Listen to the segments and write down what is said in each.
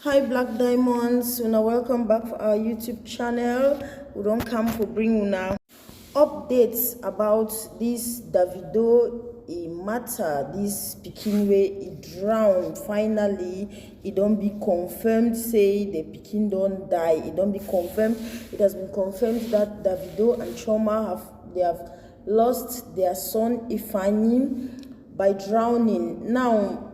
Hi Black Diamonds, una welcome back for our YouTube channel. We don't come for bring una updates about this Davido matter. This pikin way he drowned. Finally, it don't be confirmed. Say the pikin don't die. It don't be confirmed. It has been confirmed that Davido and Choma have lost their son Ifani by drowning. Now,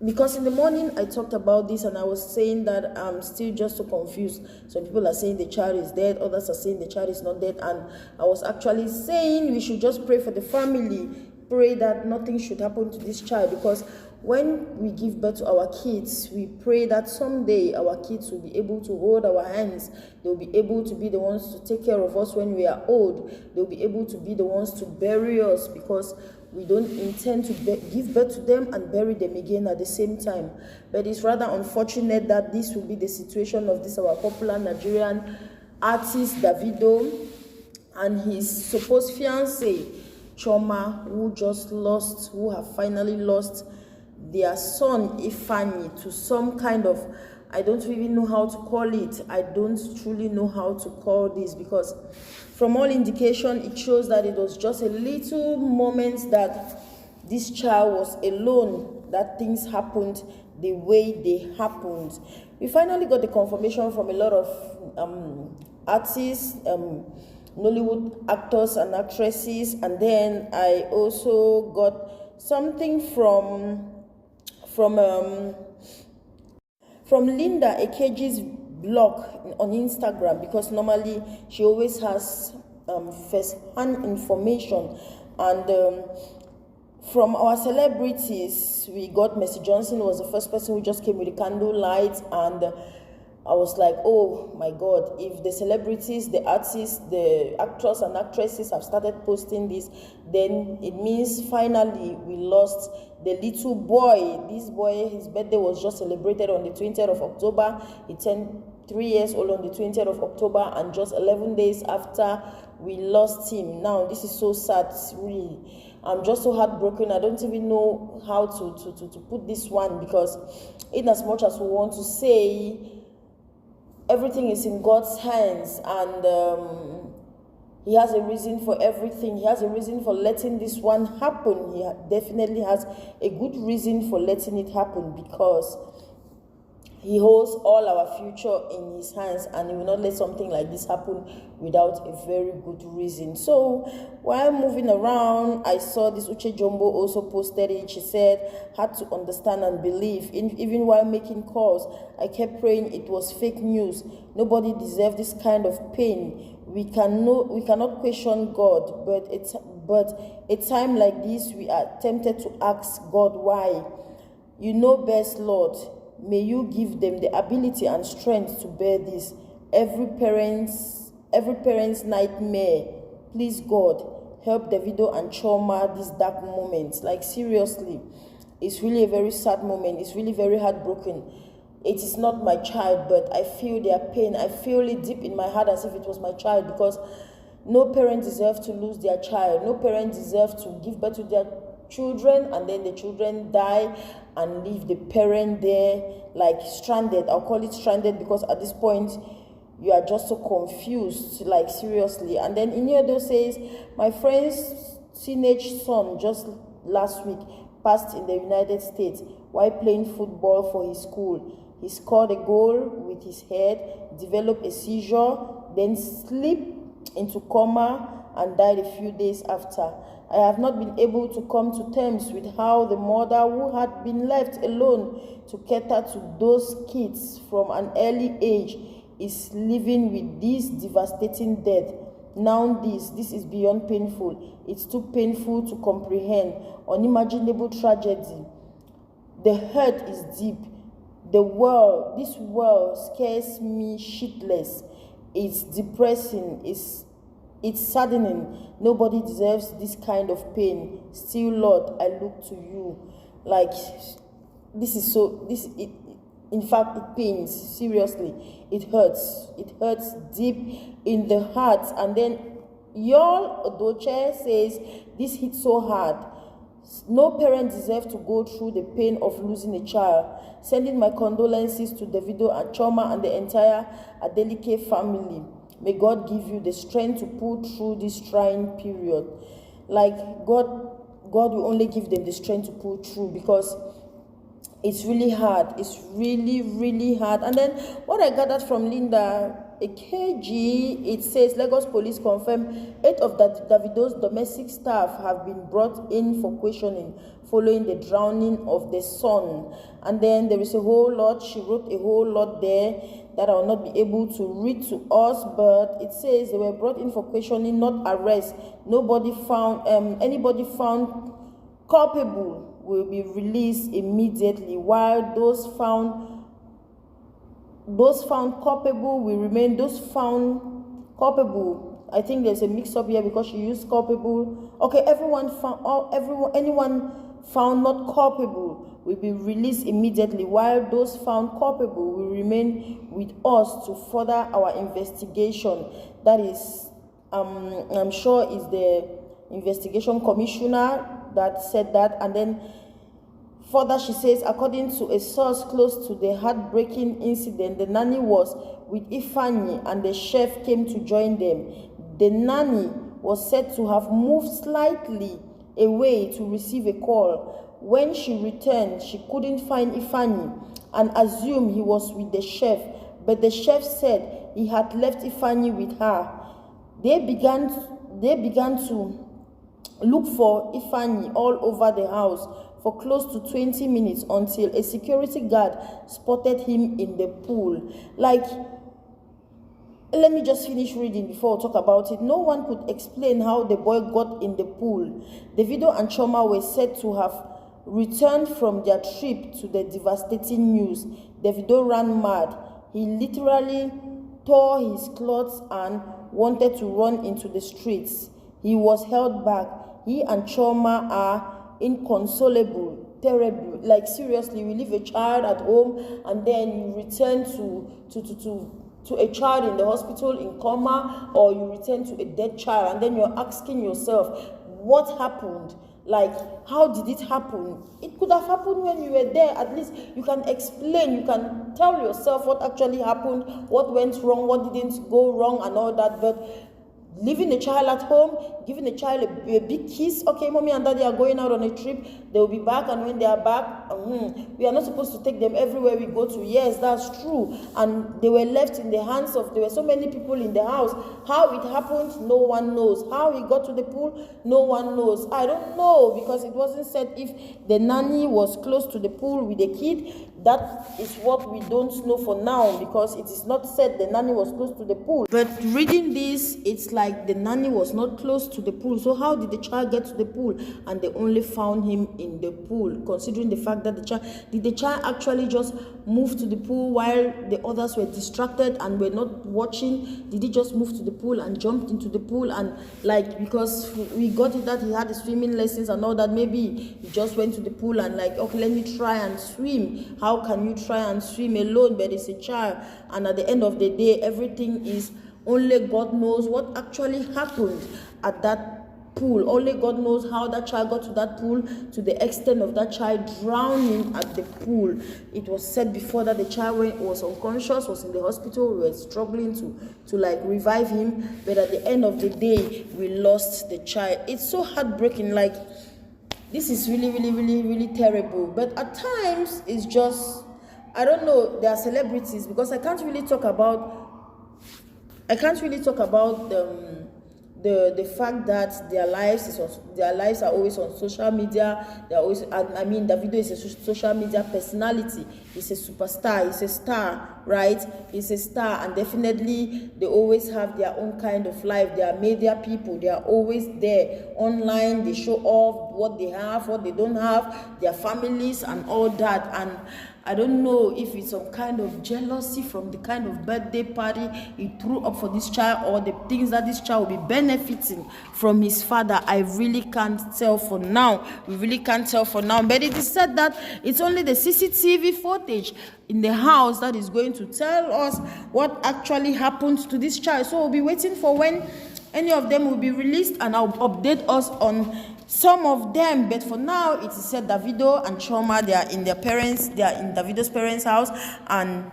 because in the morning I talked about this and I was saying that I'm still just so confused. Some people are saying the child is dead, others are saying the child is not dead, and I was actually saying we should just pray for the family, pray that nothing should happen to this child, because when we give birth to our kids, we pray that someday our kids will be able to hold our hands. They'll be able to be the ones to take care of us when we are old. They'll be able to be the ones to bury us, because we don't intend to give birth to them and bury them again at the same time. But it's rather unfortunate that this will be the situation of this our popular Nigerian artist Davido and his supposed fiancée Choma, who have finally lost their son Ifani to some kind of, I don't even know how to call it. I don't truly know how to call this, because from all indication it shows that it was just a little moment that this child was alone, that things happened the way they happened. We finally got the confirmation from a lot of artists, Nollywood actors and actresses, and then I also got something from Linda Ekeji's blog on Instagram, because normally she always has first-hand information. And from our celebrities, we got Mercy Johnson was the first person who just came with a candle light, and I was like, oh my God, if the celebrities, the artists, the actors and actresses have started posting this, then it means finally we lost the little boy. This boy, his birthday was just celebrated on the 20th of October. He turned 3 years old on the 20th of October, and just 11 days after we lost him. Now, this is so sad, really. I'm just so heartbroken. I don't even know how to put this one, because in as much as we want to say everything is in God's hands, and he has a reason for everything. He has a reason for letting this one happen. He definitely has a good reason for letting it happen, because he holds all our future in his hands, and he will not let something like this happen without a very good reason. So while moving around, I saw this Uche Jumbo also posted it. She said, had to understand and believe. Even while making calls, I kept praying it was fake news. Nobody deserves this kind of pain. We cannot question God, but a time like this, we are tempted to ask God why. You know best, Lord. May you give them the ability and strength to bear this. Every parent's nightmare. Please, God, help Davido and Choma this dark moment. Like, seriously, it's really a very sad moment. It's really very heartbroken. It is not my child, but I feel their pain. I feel it deep in my heart as if it was my child, because no parent deserves to lose their child. No parent deserves to give birth to their children and then the children die and leave the parent there like stranded. I'll call it stranded, because at this point you are just so confused, like, seriously. And then Inyodo says, my friend's teenage son just last week passed in the United States while playing football for his school. He scored a goal with his head, developed a seizure, then slipped into coma and died a few days after. I have not been able to come to terms with how the mother, who had been left alone to cater to those kids from an early age, is living with this devastating death. Now this is beyond painful. It's too painful to comprehend. Unimaginable tragedy. The hurt is deep. This world scares me shitless. It's depressing. It's saddening. Nobody deserves this kind of pain. Still, Lord, I look to you. Like, in fact, it pains. Seriously, it hurts. It hurts deep in the heart. And then Yul Odoche says, this hit so hard. No parent deserves to go through the pain of losing a child. Sending my condolences to Davido and Choma and the entire Adeleke family. May God give you the strength to pull through this trying period. Like, God will only give them the strength to pull through, because it's really hard. It's really, really hard. And then what I gathered from Linda Ikeji, it says Lagos police confirm 8 of Davido's domestic staff have been brought in for questioning following the drowning of the son. And then there is a whole lot. She wrote a whole lot there that I will not be able to read to us, but it says they were brought in for questioning, not arrest. Anybody found culpable will be released immediately, while those found culpable will remain. Those found culpable, I think there's a mix-up here because she used culpable. Okay, anyone found not culpable will be released immediately, while those found culpable will remain with us to further our investigation. That is, I'm sure is the investigation commissioner that said that. And then further she says, according to a source close to the heartbreaking incident, the nanny was with Ifeanyi and the chef came to join them. The nanny was said to have moved slightly away to receive a call. When she returned, she couldn't find Ifeanyi and assumed he was with the chef, but the chef said he had left Ifeanyi with her. They began to look for Ifeanyi all over the house for close to 20 minutes until a security guard spotted him in the pool. Like, let me just finish reading before I talk about it. No one could explain how the boy got in the pool. Davido and Choma were said to have returned from their trip to the devastating news. Davido ran mad. He literally tore his clothes and wanted to run into the streets. He was held back. He and Choma are inconsolable, terrible. Like, seriously, you leave a child at home and then you return to a child in the hospital in coma, or you return to a dead child, and then you're asking yourself, what happened? Like, how did it happen? It could have happened when you were there. At least you can explain, you can tell yourself what actually happened, what went wrong, what didn't go wrong, and all that. But leaving a child at home, giving a child a big kiss. Okay, mommy and daddy are going out on a trip. They will be back, and when they are back, we are not supposed to take them everywhere we go to. Yes, that's true. And they were left in the hands of, there were so many people in the house. How it happened, no one knows. How he got to the pool, no one knows. I don't know, because it wasn't said if the nanny was close to the pool with the kid. That is what we don't know for now, because it is not said the nanny was close to the pool. But reading this, it's like the nanny was not close to the pool. So how did the child get to the pool? And they only found him in the pool, considering the fact that did the child actually just move to the pool while the others were distracted and were not watching? Did he just move to the pool and jumped into the pool? And like, because we got it that he had his swimming lessons and all that, maybe he just went to the pool and like, okay, let me try and swim. How can you try and swim alone? But it's a child, and at the end of the day, everything is only God knows what actually happened at that pool. Only God knows how that child got to that pool, to the extent of that child drowning at the pool. It was said before that the child was unconscious, was in the hospital. We were struggling to like revive him, but at the end of the day, we lost the child. It's so heartbreaking. Like, this is really, really, really, really terrible. But at times, it's just, I don't know, they are celebrities, because I can't really talk about the fact that their lives are always on social media. They're always, I mean, Davido is a social media personality. He's a superstar. He's a star, right? He's a star, and definitely they always have their own kind of life. They are media people. They are always there online. They show off what they have, what they don't have, their families, and all that. And I don't know if it's some kind of jealousy from the kind of birthday party he threw up for this child, or the things that this child will be benefiting from his father. I really can't tell for now. We really can't tell for now. But it is said that it's only the CCTV footage in the house that is going to tell us what actually happened to this child. So we'll be waiting for when any of them will be released, and I'll update us on some of them, but for now it is said Davido and Chioma, they are in Davido's parents' house, and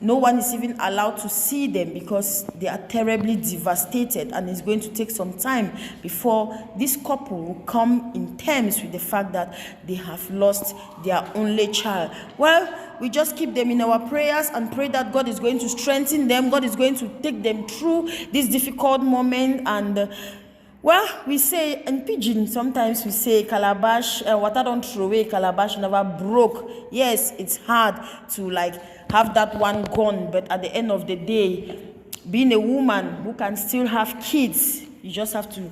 no one is even allowed to see them because they are terribly devastated, and it's going to take some time before this couple will come in terms with the fact that they have lost their only child. Well, we just keep them in our prayers and pray that God is going to strengthen them. God is going to take them through this difficult moment. And well, we say in pidgin, sometimes we say calabash, water don't throw away, calabash never broke. Yes, it's hard to have that one gone, but at the end of the day, being a woman who can still have kids, you just have to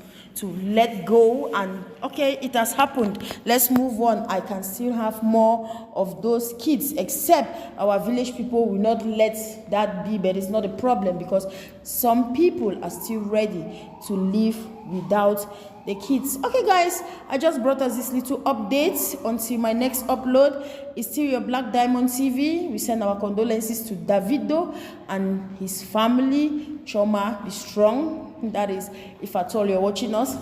let go, and okay, it has happened, let's move on. I can still have more of those kids, except our village people will not let that be, but it's not a problem because some people are still ready to live without the kids. Okay guys, I just brought us this little update. Until my next upload, it's still your Black Diamond TV. We send our condolences to Davido and his family. Chioma, be strong. That is, if at all you're watching us.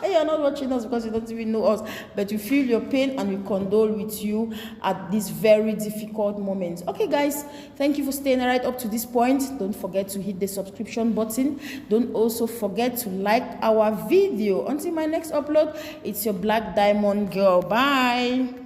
You're not watching us because you don't even know us, but we feel your pain and we condole with you at this very difficult moment. Okay guys, thank you for staying right up to this point. Don't forget to hit the subscription button. Don't also forget to like our video. Until my next upload, it's your Black Diamond girl. Bye.